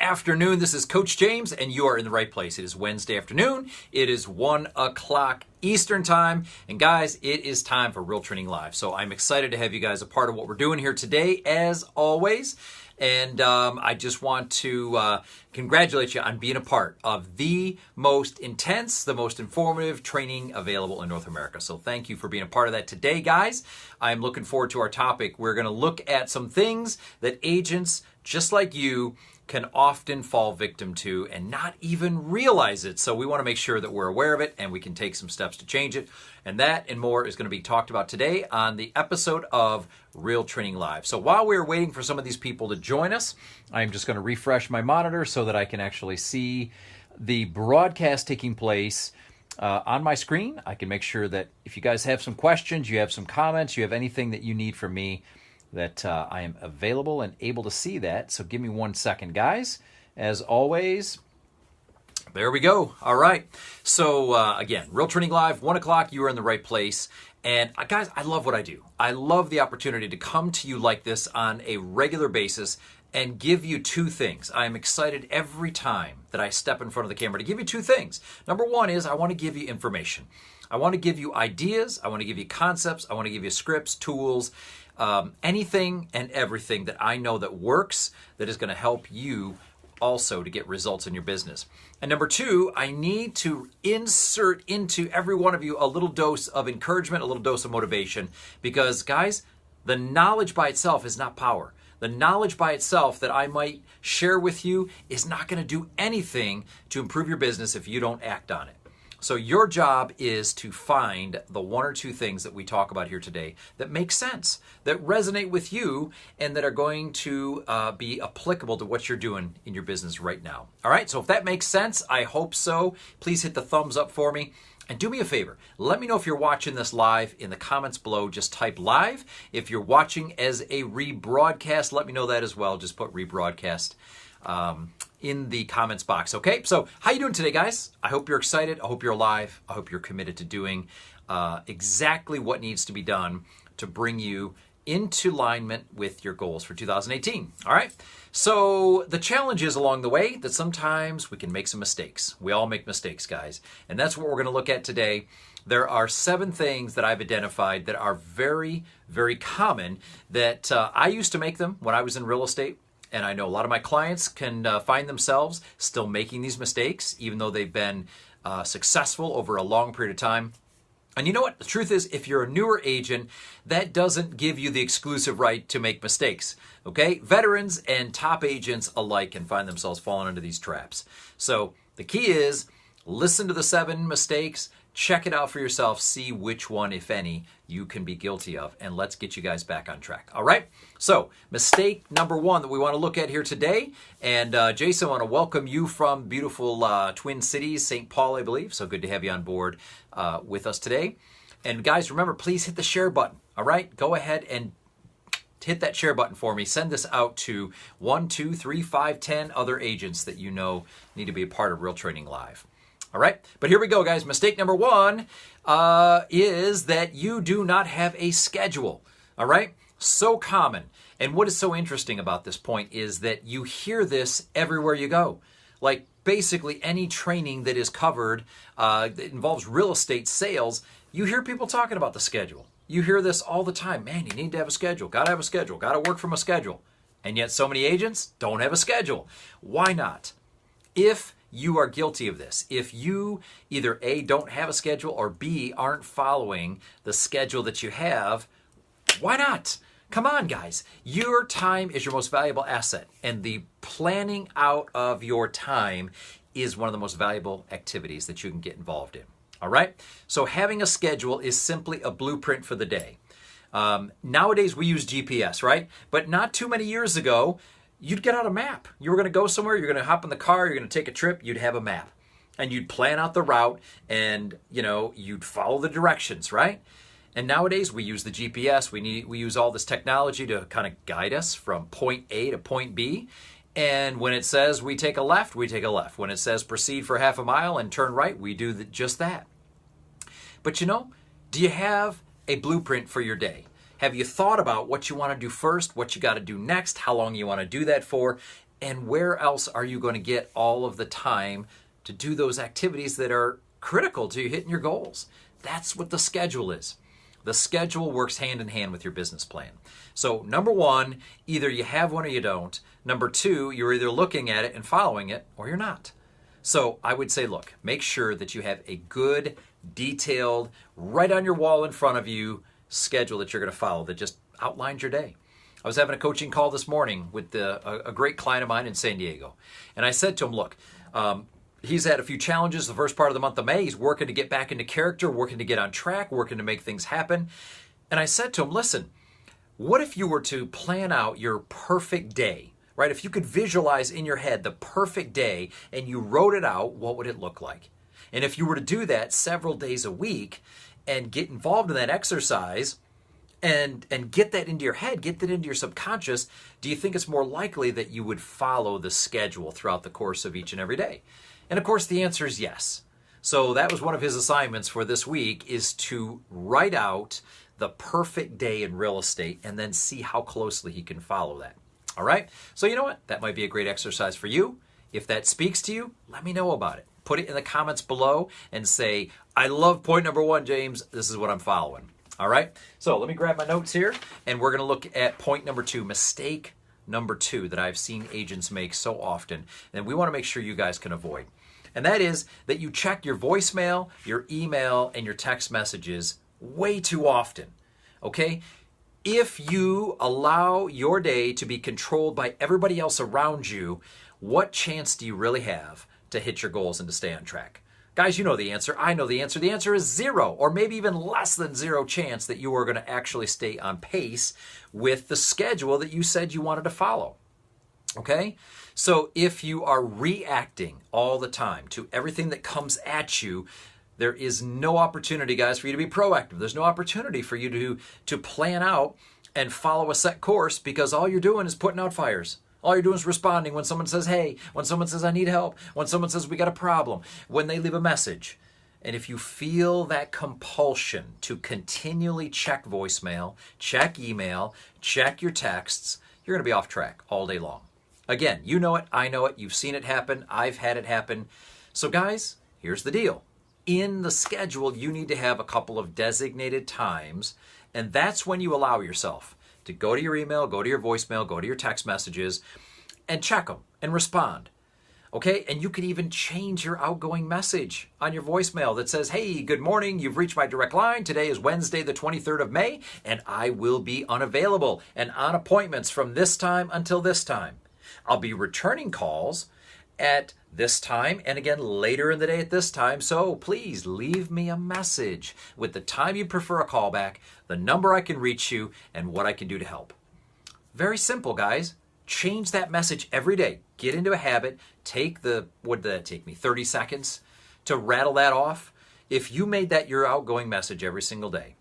afternoon. This is Coach James, and you are in the right place. It is Wednesday afternoon. It is 1 o'clock Eastern time. And guys, it is time for Real Training Live. So I'm excited to have you guys a part of what we're doing here today, as always. And I just want to congratulate you on being a part of the most intense, the most informative training available in North America. So thank you for being a part of that today, guys. I'm looking forward to our topic. We're going to look at some things that agents, just like you, can often fall victim to and not even realize it. So we want to make sure that we're aware of it and we can take some steps to change it. And that and more is going to be talked about today on the episode of Real Training Live. So while we're waiting for some of these people to join us, I'm just going to refresh my monitor so that I can actually see the broadcast taking place on my screen. I can make sure that if you guys have some questions, you have some comments, you have anything that you need from me, that I am available and able to see that. So give me 1 second, guys. As always, there we go. All right. So again, Real Training Live, 1 o'clock, you are in the right place. And guys, I love what I do. I love the opportunity to come to you like this on a regular basis and give you two things. I'm excited every time that I step in front of the camera to give you two things. Number one is I want to give you information. I want to give you ideas. I want to give you concepts. I want to give you scripts, tools, anything and everything that I know that works, that is going to help you also to get results in your business. And number two, I need to insert into every one of you a little dose of encouragement, a little dose of motivation, because guys, the knowledge by itself is not power. The knowledge by itself that I might share with you is not going to do anything to improve your business if you don't act on it. So your job is to find the one or two things that we talk about here today that make sense, that resonate with you, and that are going to be applicable to what you're doing in your business right now. All right, so if that makes sense, I hope so. Please hit the thumbs up for me. And do me a favor, let me know if you're watching this live in the comments below. Just type live. If you're watching as a rebroadcast, let me know that as well. Just put rebroadcast in the comments box. Okay, so how you doing today, guys? I hope you're excited. I hope you're alive. I hope you're committed to doing exactly what needs to be done to bring you into alignment with your goals for 2018. All right, so the challenge is along the way that sometimes we can make some mistakes. We all make mistakes, guys, and that's what we're going to look at today. There are 7 things that I've identified that are very, very common that I used to make them when I was in real estate. And I know a lot of my clients can find themselves still making these mistakes, even though they've been successful over a long period of time. And you know what? The truth is, if you're a newer agent, that doesn't give you the exclusive right to make mistakes. Okay? Veterans and top agents alike can find themselves falling into these traps. So the key is listen to the 7 mistakes, check it out for yourself, see which one, if any, you can be guilty of, and let's get you guys back on track. All right? So, mistake number 1 that we want to look at here today, and Jason, I want to welcome you from beautiful Twin Cities, St. Paul, I believe. So good to have you on board with us today. And guys, remember, please hit the share button. All right? Go ahead and hit that share button for me. Send this out to 1, 2, 3, 5, 10 other agents that you know need to be a part of Real Training Live. All right, but here we go, guys. Mistake number 1 is that you do not have a schedule. All right, so common. And what is so interesting about this point is that you hear this everywhere you go. Like basically any training that is covered that involves real estate sales, you hear people talking about the schedule. You hear this all the time. Man, you need to have a schedule. Got to have a schedule. Got to work from a schedule. And yet so many agents don't have a schedule. Why not? If you are guilty of this, if you either A, don't have a schedule, or B, aren't following the schedule that you have, why not? Come on, guys. Your time is your most valuable asset, and the planning out of your time is one of the most valuable activities that you can get involved in. All right? So having a schedule is simply a blueprint for the day. Nowadays, we use GPS, right? But not too many years ago, you'd get out a map. You were going to go somewhere, you're going to hop in the car, you're going to take a trip, you'd have a map. And you'd plan out the route and, you'd follow the directions, right? And nowadays we use the GPS. We use all this technology to kind of guide us from point A to point B. And when it says we take a left, we take a left. When it says proceed for half a mile and turn right, we do just that. But do you have a blueprint for your day? Have you thought about what you want to do first, what you got to do next, how long you want to do that for? And where else are you going to get all of the time to do those activities that are critical to you hitting your goals? That's what the schedule is. The schedule works hand in hand with your business plan. So number one, either you have one or you don't. Number two, you're either looking at it and following it or you're not. So I would say, look, make sure that you have a good, detailed, right on your wall in front of you schedule that you're going to follow that just outlines your day. I was having a coaching call this morning with a great client of mine in San Diego. And I said to him, look, he's had a few challenges the first part of the month of May. He's working to get back into character, working to get on track, working to make things happen. And I said to him, listen, what if you were to plan out your perfect day, right? If you could visualize in your head the perfect day and you wrote it out, what would it look like? And if you were to do that several days a week and get involved in that exercise and get that into your head, get that into your subconscious, do you think it's more likely that you would follow the schedule throughout the course of each and every day? And of course, the answer is yes. So that was one of his assignments for this week, is to write out the perfect day in real estate and then see how closely he can follow that. All right? So you know what? That might be a great exercise for you. If that speaks to you, let me know about it. Put it in the comments below and say, I love point number one, James. This is what I'm following. All right? So let me grab my notes here, and we're going to look at point number two, mistake number two that I've seen agents make so often, and we want to make sure you guys can avoid. And that is that you check your voicemail, your email, and your text messages way too often. Okay? If you allow your day to be controlled by everybody else around you, what chance do you really have to hit your goals and to stay on track? Guys, you know the answer. I know the answer. The answer is zero, or maybe even less than zero chance that you are going to actually stay on pace with the schedule that you said you wanted to follow. Okay? So if you are reacting all the time to everything that comes at you, there is no opportunity, guys, for you to be proactive. There's no opportunity for you to plan out and follow a set course, because all you're doing is putting out fires. All you're doing is responding when someone says, hey, when someone says, I need help, when someone says, we got a problem, when they leave a message. And if you feel that compulsion to continually check voicemail, check email, check your texts, you're going to be off track all day long. Again, you know it, I know it, you've seen it happen, I've had it happen. So guys, here's the deal. In the schedule, you need to have a couple of designated times, and that's when you allow yourself to go to your email, go to your voicemail, go to your text messages, and check them and respond. Okay? And you can even change your outgoing message on your voicemail that says, hey, good morning, you've reached my direct line. Today is Wednesday, the 23rd of May, and I will be unavailable and on appointments from this time until this time. I'll be returning calls at this time and again later in the day at this time, so please leave me a message with the time you prefer a call back, the number I can reach you, and what I can do to help. Very simple, guys. Change that message every day. Get into a habit. What did that take me, 30 seconds to rattle that off? If you made that your outgoing message every single day,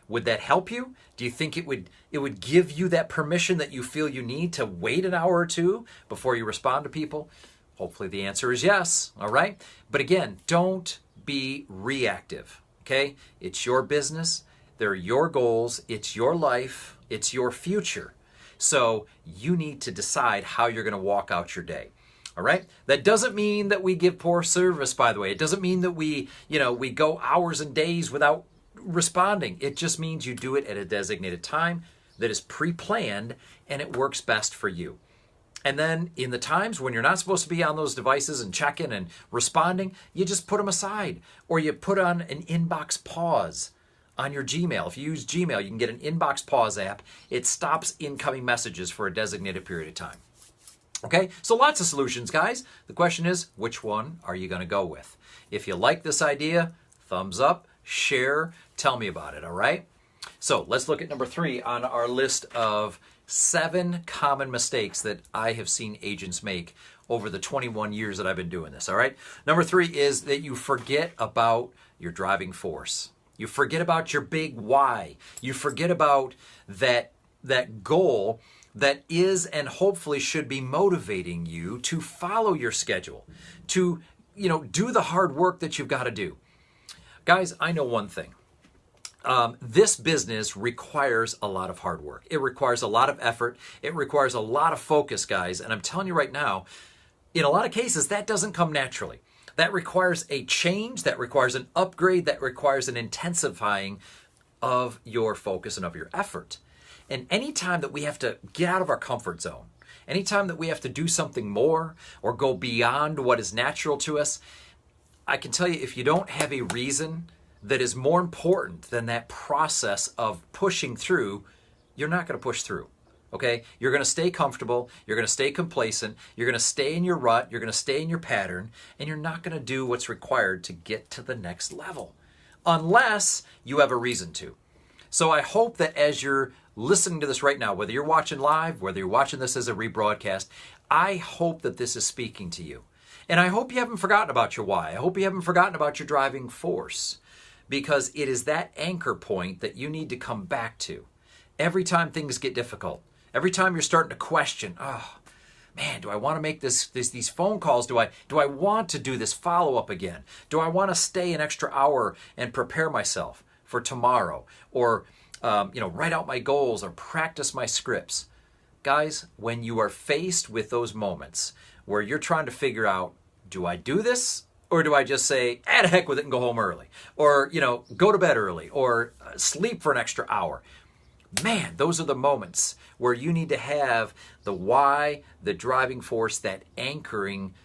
would that help you? Do you think it would give you that permission that you feel you need to wait an hour or two before you respond to people? Hopefully the answer is yes, all right? But again, don't be reactive, okay? It's your business. They're your goals. It's your life. It's your future. So you need to decide how you're going to walk out your day, all right? That doesn't mean that we give poor service, by the way. It doesn't mean that we go hours and days without responding. It just means you do it at a designated time that is pre-planned and it works best for you. And then in the times when you're not supposed to be on those devices and checking and responding, you just put them aside, or you put on an inbox pause on your Gmail. If you use Gmail, you can get an inbox pause app. It stops incoming messages for a designated period of time. Okay, so lots of solutions, guys. The question is, which one are you going to go with? If you like this idea, thumbs up, share, tell me about it, all right? So let's look at number 3 on our list of 7 common mistakes that I have seen agents make over the 21 years that I've been doing this, all right? Number 3 is that you forget about your driving force. You forget about your big why. You forget about that goal that is and hopefully should be motivating you to follow your schedule, to do the hard work that you've got to do. Guys, I know one thing. This business requires a lot of hard work. It requires a lot of effort. It requires a lot of focus, guys. And I'm telling you right now, in a lot of cases, that doesn't come naturally. That requires a change, that requires an upgrade, that requires an intensifying of your focus and of your effort. And anytime that we have to get out of our comfort zone, anytime that we have to do something more or go beyond what is natural to us, I can tell you, if you don't have a reason that is more important than that process of pushing through, you're not going to push through. Okay? You're going to stay comfortable. You're going to stay complacent. You're going to stay in your rut. You're going to stay in your pattern. And you're not going to do what's required to get to the next level unless you have a reason to. So I hope that as you're listening to this right now, whether you're watching live, whether you're watching this as a rebroadcast, I hope that this is speaking to you. And I hope you haven't forgotten about your why. I hope you haven't forgotten about your driving force, because it is that anchor point that you need to come back to every time things get difficult. Every time you're starting to question, oh man, do I want to make these phone calls? Do I want to do this follow-up again? Do I want to stay an extra hour and prepare myself for tomorrow? Or write out my goals or practice my scripts? Guys, when you are faced with those moments where you're trying to figure out, do I do this? Or do I just say, to heck with it and go home early? Or, go to bed early or sleep for an extra hour? Man, those are the moments where you need to have the why, the driving force, that anchoring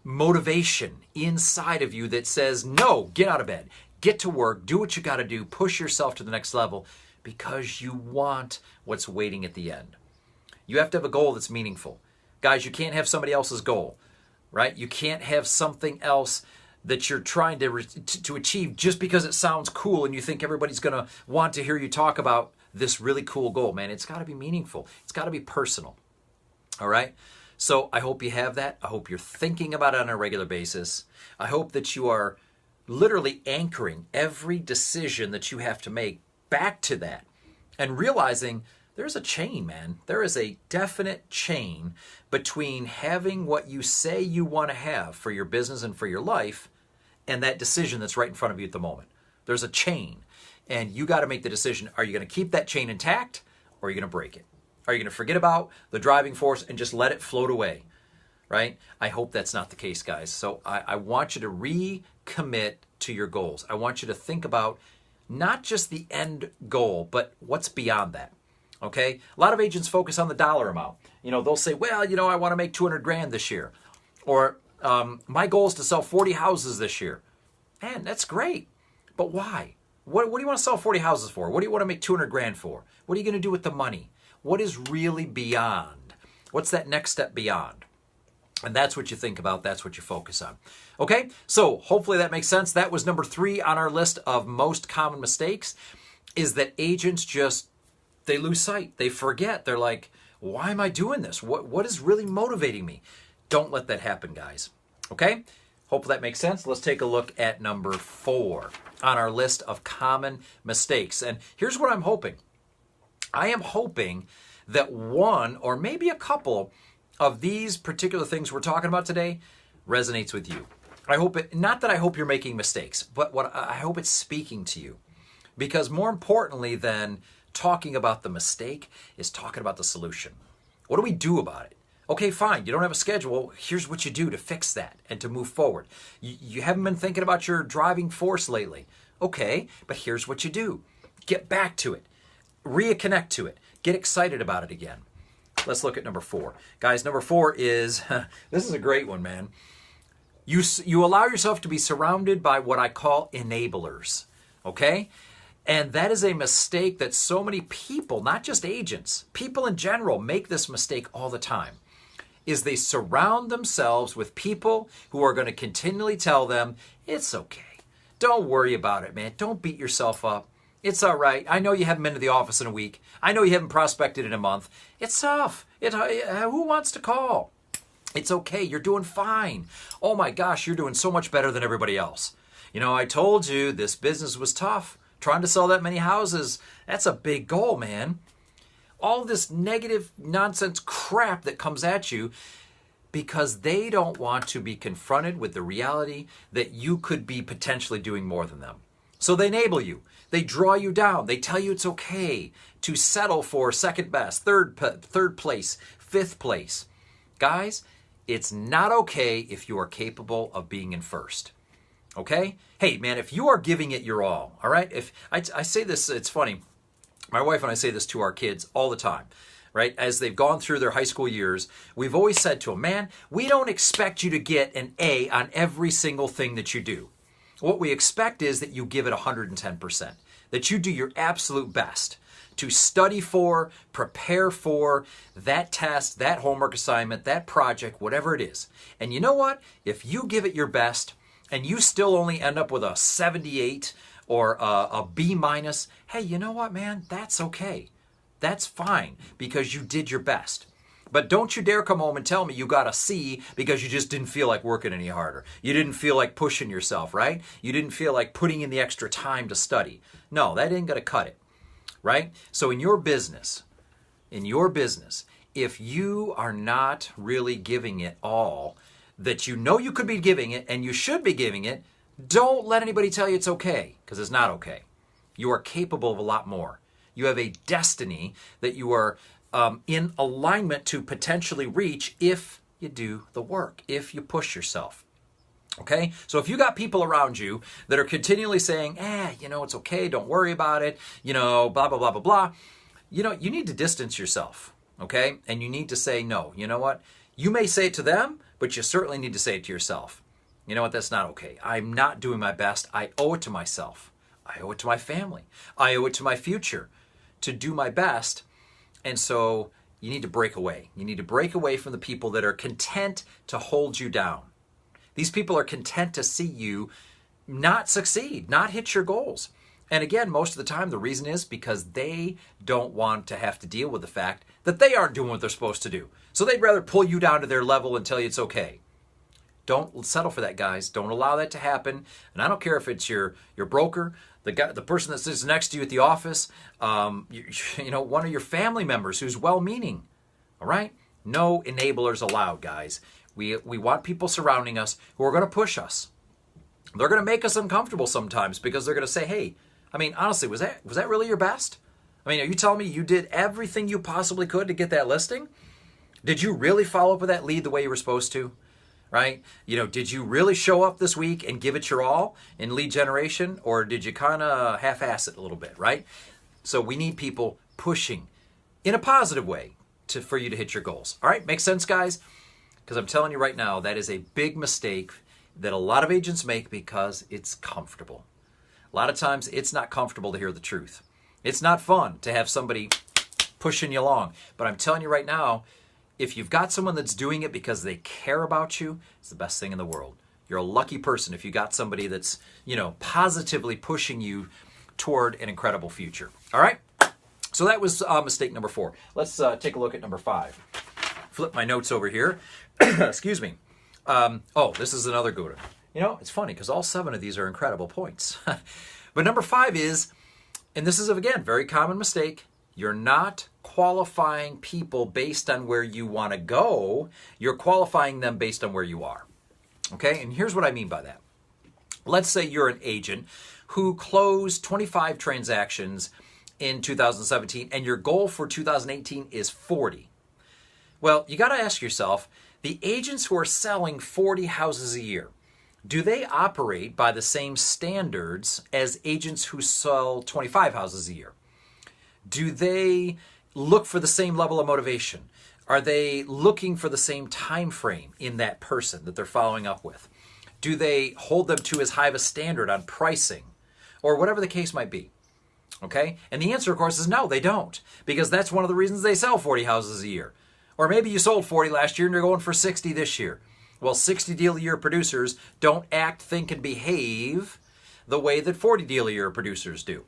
motivation inside of you that says, no, get out of bed, get to work, do what you got to do, push yourself to the next level because you want what's waiting at the end. You have to have a goal that's meaningful. Guys, you can't have somebody else's goal, right? You can't have something else that you're trying to achieve just because it sounds cool and you think everybody's going to want to hear you talk about this really cool goal. Man, it's got to be meaningful. It's got to be personal. All right? So I hope you have that. I hope you're thinking about it on a regular basis. I hope that you are literally anchoring every decision that you have to make back to that and realizing there's a chain, man. There is a definite chain between having what you say you want to have for your business and for your life and that decision that's right in front of you at the moment. There's a chain. And you got to make the decision, are you going to keep that chain intact or are you going to break it? Are you going to forget about the driving force and just let it float away, right? I hope that's not the case, guys. So I want you to recommit to your goals. I want you to think about not just the end goal, but what's beyond that, okay? A lot of agents focus on the dollar amount. They'll say, well, I want to make 200 grand this year. Or my goal is to sell 40 houses this year. Man, that's great. But why? What do you want to sell 40 houses for? What do you want to make 200 grand for? What are you going to do with the money? What is really beyond? What's that next step beyond? And that's what you think about. That's what you focus on. Okay, so hopefully that makes sense. That was number 3 on our list of most common mistakes, is that agents they lose sight. They forget. They're like, why am I doing this? What is really motivating me? Don't let that happen, guys. Okay? Hopefully that makes sense. Let's take a look at number 4 on our list of common mistakes. And here's what I'm hoping. I am hoping that one or maybe a couple of these particular things we're talking about today resonates with you. Not that I hope you're making mistakes, but what I hope it's speaking to you. Because more importantly than talking about the mistake is talking about the solution. What do we do about it? Okay, fine, you don't have a schedule. Here's what you do to fix that and to move forward. You haven't been thinking about your driving force lately. Okay, but here's what you do. Get back to it. Reconnect to it. Get excited about it again. Let's look at number 4. Guys, number 4 is, this is a great one, man. You allow yourself to be surrounded by what I call enablers, okay? And that is a mistake that so many people, not just agents, people in general make this mistake all the time. Is they surround themselves with people who are going to continually tell them, it's okay. Don't worry about it, man. Don't beat yourself up. It's all right. I know you haven't been to the office in a week. I know you haven't prospected in a month. It's tough. Who wants to call? It's okay. You're doing fine. Oh my gosh, you're doing so much better than everybody else. I told you this business was tough. Trying to sell that many houses, that's a big goal, man. All this negative nonsense crap that comes at you because they don't want to be confronted with the reality that you could be potentially doing more than them. So they enable you. They draw you down. They tell you it's okay to settle for second best, third place, fifth place. Guys, it's not okay if you are capable of being in first. Okay? Hey, man, if you are giving it your all right? If I say this, it's funny. My wife and I say this to our kids all the time, right? As they've gone through their high school years, we've always said to them, man, we don't expect you to get an A on every single thing that you do. What we expect is that you give it 110%, that you do your absolute best to study for, prepare for that test, that homework assignment, that project, whatever it is. And you know what? If you give it your best and you still only end up with a 78 or a B minus, hey, you know what, man? That's okay. That's fine because you did your best. But don't you dare come home and tell me you got a C because you just didn't feel like working any harder. You didn't feel like pushing yourself, right? You didn't feel like putting in the extra time to study. No, that ain't going to cut it, right? So in your business, if you are not really giving it all that you know you could be giving it and you should be giving it, don't let anybody tell you it's okay, because it's not okay. You are capable of a lot more. You have a destiny that you are in alignment to potentially reach if you do the work, if you push yourself. Okay? So if you got people around you that are continually saying, it's okay, don't worry about it, blah, blah, blah, blah, blah, you need to distance yourself, okay? And you need to say, no, you know what? You may say it to them, but you certainly need to say it to yourself. You know what? That's not okay. I'm not doing my best. I owe it to myself. I owe it to my family. I owe it to my future to do my best. And so you need to break away. You need to break away from the people that are content to hold you down. These people are content to see you not succeed, not hit your goals. And again, most of the time, the reason is because they don't want to have to deal with the fact that they aren't doing what they're supposed to do. So they'd rather pull you down to their level and tell you it's okay. Don't settle for that, guys. Don't allow that to happen. And I don't care if it's your broker, the person that sits next to you at the office, one of your family members who's well-meaning. All right? No enablers allowed, guys. We want people surrounding us who are going to push us. They're going to make us uncomfortable sometimes because they're going to say, hey, honestly, was that really your best? Are you telling me you did everything you possibly could to get that listing? Did you really follow up with that lead the way you were supposed to? Right? Did you really show up this week and give it your all in lead generation, or did you kind of half-ass it a little bit, right? So we need people pushing in a positive way for you to hit your goals. All right? Makes sense, guys? Because I'm telling you right now, that is a big mistake that a lot of agents make because it's comfortable. A lot of times it's not comfortable to hear the truth. It's not fun to have somebody pushing you along. But I'm telling you right now, if you've got someone that's doing it because they care about you, it's the best thing in the world. You're a lucky person if you got somebody that's, positively pushing you toward an incredible future. All right? So that was mistake number 4. Let's take a look at number 5. Flip my notes over here. Excuse me. This is another good one. It's funny because all 7 of these are incredible points. But number 5 is, and this is, again, very common mistake, you're not qualifying people based on where you want to go. You're qualifying them based on where you are. Okay? And here's what I mean by that. Let's say you're an agent who closed 25 transactions in 2017 and your goal for 2018 is 40. Well, you got to ask yourself, the agents who are selling 40 houses a year, do they operate by the same standards as agents who sell 25 houses a year? Do they look for the same level of motivation? Are they looking for the same time frame in that person that they're following up with? Do they hold them to as high of a standard on pricing or whatever the case might be? Okay? And the answer, of course, is no, they don't, because that's one of the reasons they sell 40 houses a year. Or maybe you sold 40 last year and you're going for 60 this year. Well, 60 deal a year producers don't act, think, and behave the way that 40 deal a year producers do.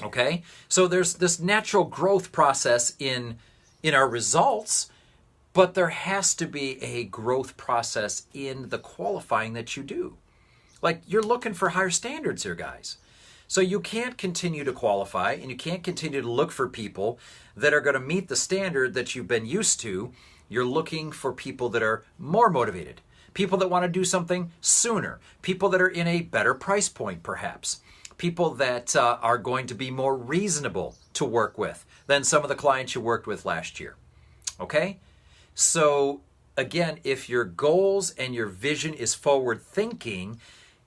Okay? So there's this natural growth process in our results, but there has to be a growth process in the qualifying that you do. Like, you're looking for higher standards here, guys. So you can't continue to qualify and you can't continue to look for people that are going to meet the standard that you've been used to. You're looking for people that are more motivated, people that want to do something sooner, people that are in a better price point perhaps, people that are going to be more reasonable to work with than some of the clients you worked with last year. Okay? So again, if your goals and your vision is forward thinking,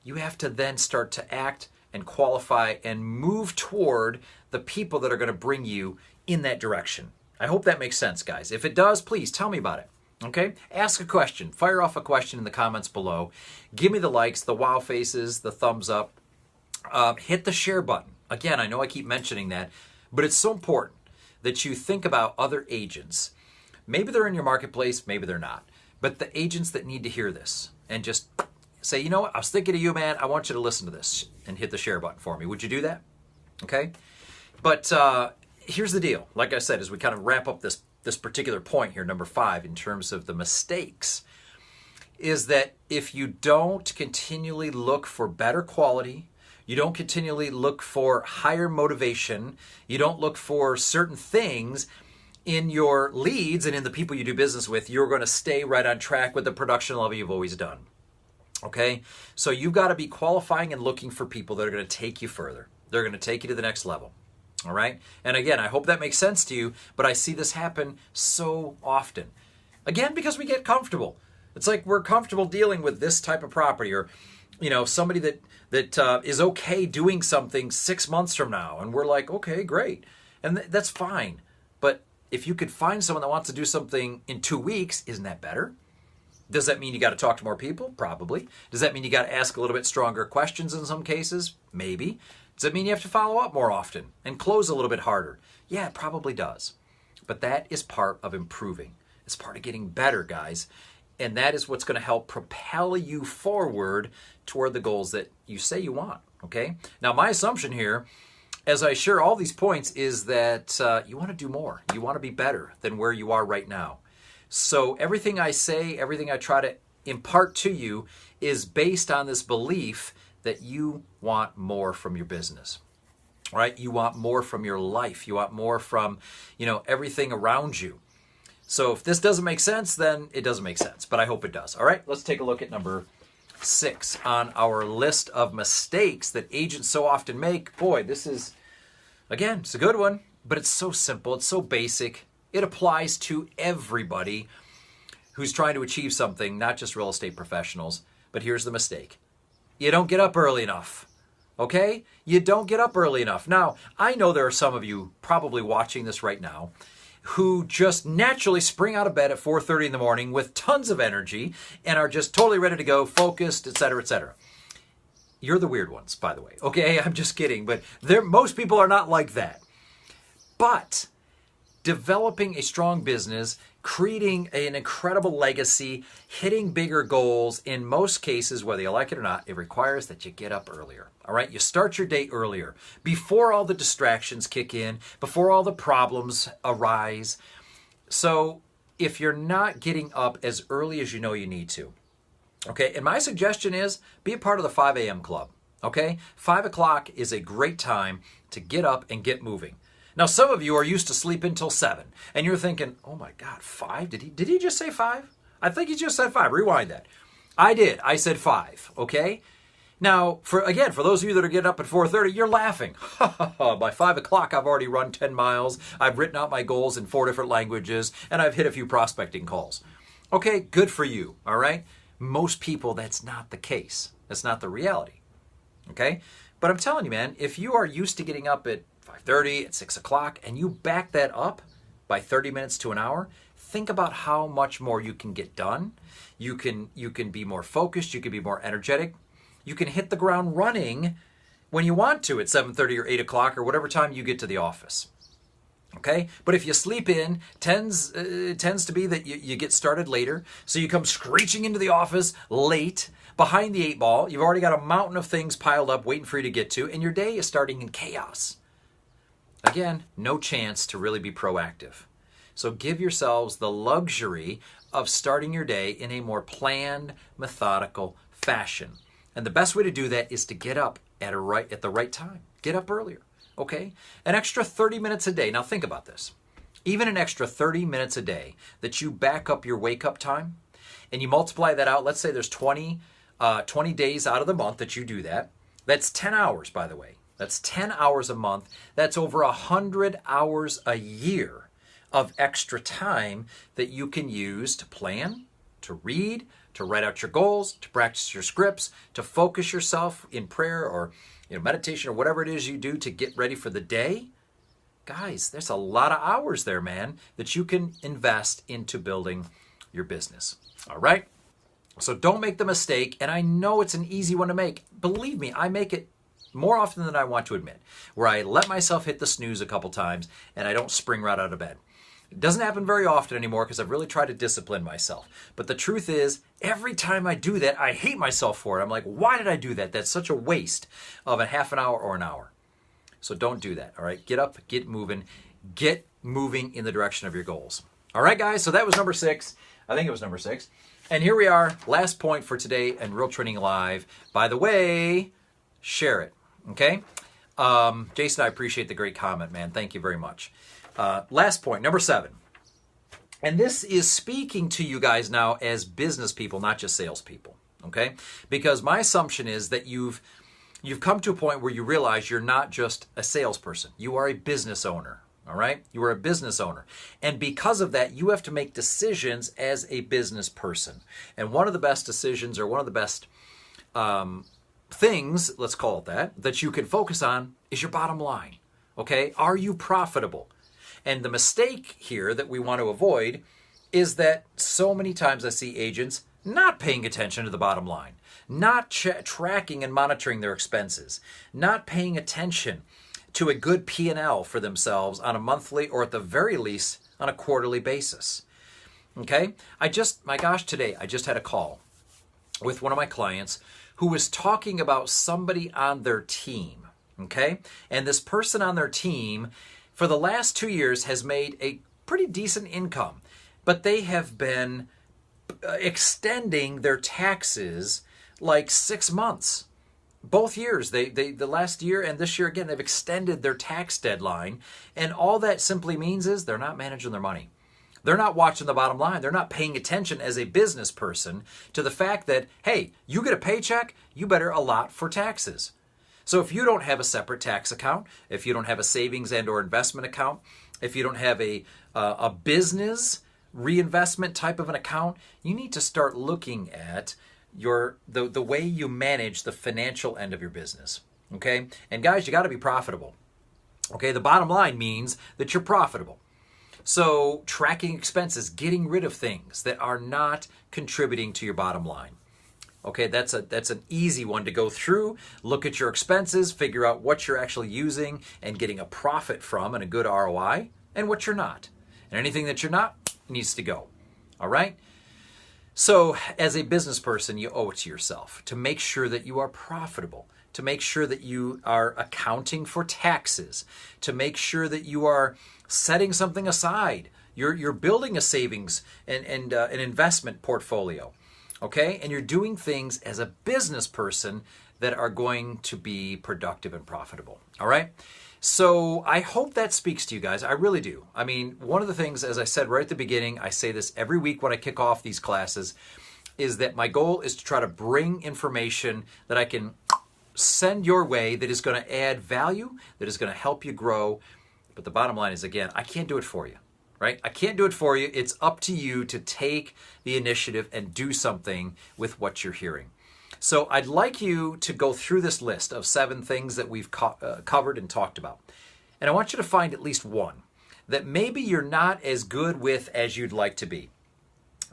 you have to then start to act and qualify and move toward the people that are going to bring you in that direction. I hope that makes sense, guys. If it does, please tell me about it. Okay? Ask a question. Fire off a question in the comments below. Give me the likes, the wow faces, the thumbs up. Hit the share button. Again, I know I keep mentioning that, but it's so important that you think about other agents. Maybe they're in your marketplace, maybe they're not. But the agents that need to hear this and just say, you know what, I was thinking of you, man. I want you to listen to this, and hit the share button for me. Would you do that? Okay? But here's the deal. Like I said, as we kind of wrap up this particular point here, number 5, in terms of the mistakes, is that if you don't continually look for better quality, you don't continually look for higher motivation, you don't look for certain things in your leads and in the people you do business with, you're going to stay right on track with the production level you've always done. Okay? So you've got to be qualifying and looking for people that are going to take you further. They're going to take you to the next level. All right? And again, I hope that makes sense to you, but I see this happen so often. Again, because we get comfortable. It's like we're comfortable dealing with this type of property, or somebody that is okay doing something 6 months from now, and we're like, okay, great. And that's fine. But if you could find someone that wants to do something in 2 weeks, isn't that better? Does that mean you got to talk to more people? Probably. Does that mean you got to ask a little bit stronger questions in some cases? Maybe. Does that mean you have to follow up more often and close a little bit harder? Yeah, it probably does. But that is part of improving. It's part of getting better, guys. And that is what's going to help propel you forward toward the goals that you say you want, okay? Now, my assumption here, as I share all these points, is that you want to do more. You want to be better than where you are right now. So everything I say, everything I try to impart to you is based on this belief that you want more from your business, right? You want more from your life. You want more from, everything around you. So if this doesn't make sense, then it doesn't make sense, but I hope it does. All right, let's take a look at number 6 on our list of mistakes that agents so often make. Boy, this is, again, it's a good one, but it's so simple. It's so basic. It applies to everybody who's trying to achieve something, not just real estate professionals. But here's the mistake. You don't get up early enough, okay? You don't get up early enough. Now, I know there are some of you probably watching this right now who just naturally spring out of bed at 4:30 in the morning with tons of energy and are just totally ready to go, focused, etc., etc. You're the weird ones, by the way. Okay, I'm just kidding, but most people are not like that. But developing a strong business, creating an incredible legacy, hitting bigger goals, in most cases, whether you like it or not, it requires that you get up earlier. All right? You start your day earlier, before all the distractions kick in, before all the problems arise. So if you're not getting up as early as you know you need to, okay, and my suggestion is be a part of the 5 a.m. club, okay? 5 o'clock is a great time to get up and get moving. Now, some of you are used to sleeping until 7, and you're thinking, oh my God, 5? Did he just say 5? I think he just said 5. Rewind that. I did. I said 5, okay? Now, for those of you that are getting up at 4:30, you're laughing. By 5 o'clock, I've already run 10 miles. I've written out my goals in 4 different languages, and I've hit a few prospecting calls. Okay, good for you, all right? Most people, that's not the case. That's not the reality, okay? But I'm telling you, man, if you are used to getting up at 5:30, at 6 o'clock, and you back that up by 30 minutes to an hour, think about how much more you can get done. You can be more focused. You can be more energetic. You can hit the ground running when you want to at 7:30 or 8 o'clock or whatever time you get to the office. Okay? But if you sleep in, tends to be that you get started later. So you come screeching into the office late, behind the 8 ball. You've already got a mountain of things piled up waiting for you to get to, and your day is starting in chaos. Again, no chance to really be proactive. So give yourselves the luxury of starting your day in a more planned, methodical fashion. And the best way to do that is to get up at the right time. Get up earlier, okay? An extra 30 minutes a day. Now think about this. Even an extra 30 minutes a day that you back up your wake-up time, and you multiply that out. Let's say there's 20 days out of the month that you do that. That's 10 hours, by the way. That's 10 hours a month. That's over 100 hours a year of extra time that you can use to plan, to read, to write out your goals, to practice your scripts, to focus yourself in prayer or meditation or whatever it is you do to get ready for the day. Guys, there's a lot of hours there, man, that you can invest into building your business. All right? So don't make the mistake, and I know it's an easy one to make. Believe me, I make it more often than I want to admit, where I let myself hit the snooze a couple times and I don't spring right out of bed. It doesn't happen very often anymore because I've really tried to discipline myself. But the truth is, every time I do that, I hate myself for it. I'm like, why did I do that? That's such a waste of a half an hour or an hour. So don't do that, all right? Get up, get moving in the direction of your goals. All right, guys, so that was number 6. I think it was number 6. And here we are, last point for today and Real Training Live. By the way, share it, okay? Jason, I appreciate the great comment, man. Thank you very much. Last point, number 7. And this is speaking to you guys now as business people, not just salespeople, okay? Because my assumption is that you've come to a point where you realize you're not just a salesperson. You are a business owner, all right? You are a business owner. And because of that, you have to make decisions as a business person. And one of the best decisions, or one of the best things, let's call it that you can focus on is your bottom line, okay? Are you profitable? And the mistake here that we want to avoid is that so many times I see agents not paying attention to the bottom line, not tracking and monitoring their expenses, not paying attention to a good P&L for themselves on a monthly or at the very least on a quarterly basis. Okay? Today I just had a call with one of my clients who was talking about somebody on their team. Okay? And this person on their team for the last 2 years has made a pretty decent income, but they have been extending their taxes like 6 months. Both years, the last year and this year again, they've extended their tax deadline. And all that simply means is they're not managing their money. They're not watching the bottom line. They're not paying attention as a business person to the fact that, hey, you get a paycheck, you better allot for taxes. So if you don't have a separate tax account, if you don't have a savings and or investment account, if you don't have a business reinvestment type of an account, you need to start looking at the way you manage the financial end of your business. Okay? And guys, you got to be profitable. Okay? The bottom line means that you're profitable. So tracking expenses, getting rid of things that are not contributing to your bottom line. Okay, that's an easy one to go through. Look at your expenses, figure out what you're actually using and getting a profit from and a good ROI, and what you're not. And anything that you're not needs to go. All right? So as a business person, you owe it to yourself to make sure that you are profitable, to make sure that you are accounting for taxes, to make sure that you are setting something aside. You're building a savings and an investment portfolio. Okay? And you're doing things as a business person that are going to be productive and profitable. All right? So I hope that speaks to you guys. I really do. I mean, one of the things, as I said right at the beginning, I say this every week when I kick off these classes, is that my goal is to try to bring information that I can send your way that is going to add value, that is going to help you grow. But the bottom line is, again, I can't do it for you. Right? I can't do it for you. It's up to you to take the initiative and do something with what you're hearing. So I'd like you to go through this list of 7 things that we've covered and talked about. And I want you to find at least one that maybe you're not as good with as you'd like to be.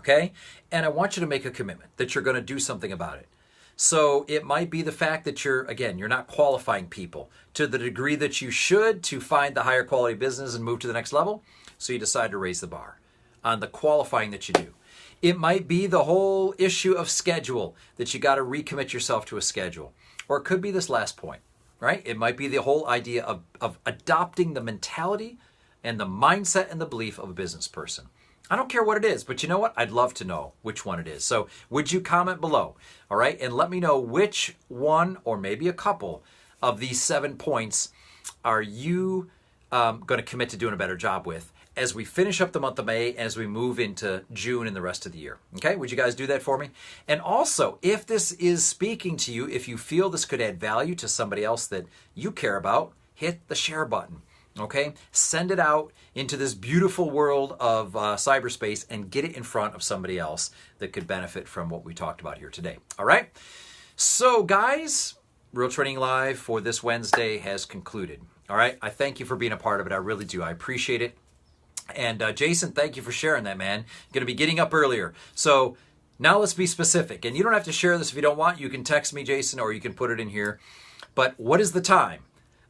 Okay? And I want you to make a commitment that you're going to do something about it. So it might be the fact that you're not qualifying people to the degree that you should to find the higher quality business and move to the next level. So you decide to raise the bar on the qualifying that you do. It might be the whole issue of schedule, that you got to recommit yourself to a schedule. Or it could be this last point, right? It might be the whole idea of adopting the mentality and the mindset and the belief of a business person. I don't care what it is, but you know what? I'd love to know which one it is. So would you comment below, all right? And let me know which one or maybe a couple of these 7 points are you going to commit to doing a better job with. as we finish up the month of May, as we move into June and the rest of the year. Okay, would you guys do that for me? And also, if this is speaking to you, if you feel this could add value to somebody else that you care about, hit the share button. Okay, send it out into this beautiful world of cyberspace and get it in front of somebody else that could benefit from what we talked about here today. All right, so guys, Real Training Live for this Wednesday has concluded. All right, I thank you for being a part of it. I really do. I appreciate it. And Jason, thank you for sharing that, man. Going to be getting up earlier. So now let's be specific. And you don't have to share this if you don't want. You can text me, Jason, or you can put it in here. But what is the time?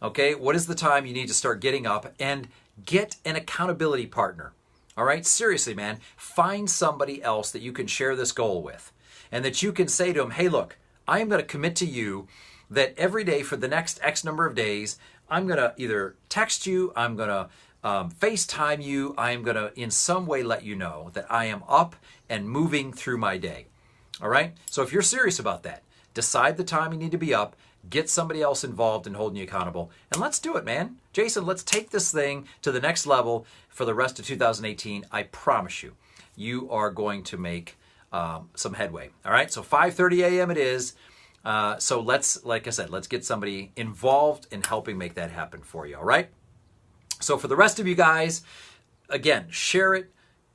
Okay, what is the time you need to start getting up and get an accountability partner? All right, seriously, man, find somebody else that you can share this goal with and that you can say to them, hey, look, I am going to commit to you that every day for the next X number of days, I'm going to either text you, I'm going to FaceTime you, I'm going to in some way let you know that I am up and moving through my day. All right, so if you're serious about that, decide the time you need to be up, get somebody else involved in holding you accountable, and let's do it, man. Jason, let's take this thing to the next level for the rest of 2018. I promise you, you are going to make some headway. All right, so 5:30 a.m. it is. So let's, like I said, let's get somebody involved in helping make that happen for you, all right? So for the rest of you guys, again, share it,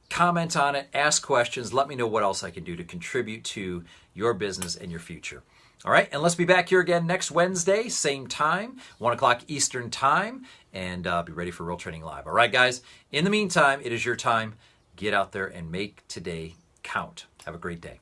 comment on it, ask questions, let me know what else I can do to contribute to your business and your future. All right, and let's be back here again next Wednesday, same time, 1 o'clock Eastern time, and be ready for Real Training Live. All right, guys, in the meantime, it is your time. Get out there and make today count. Have a great day.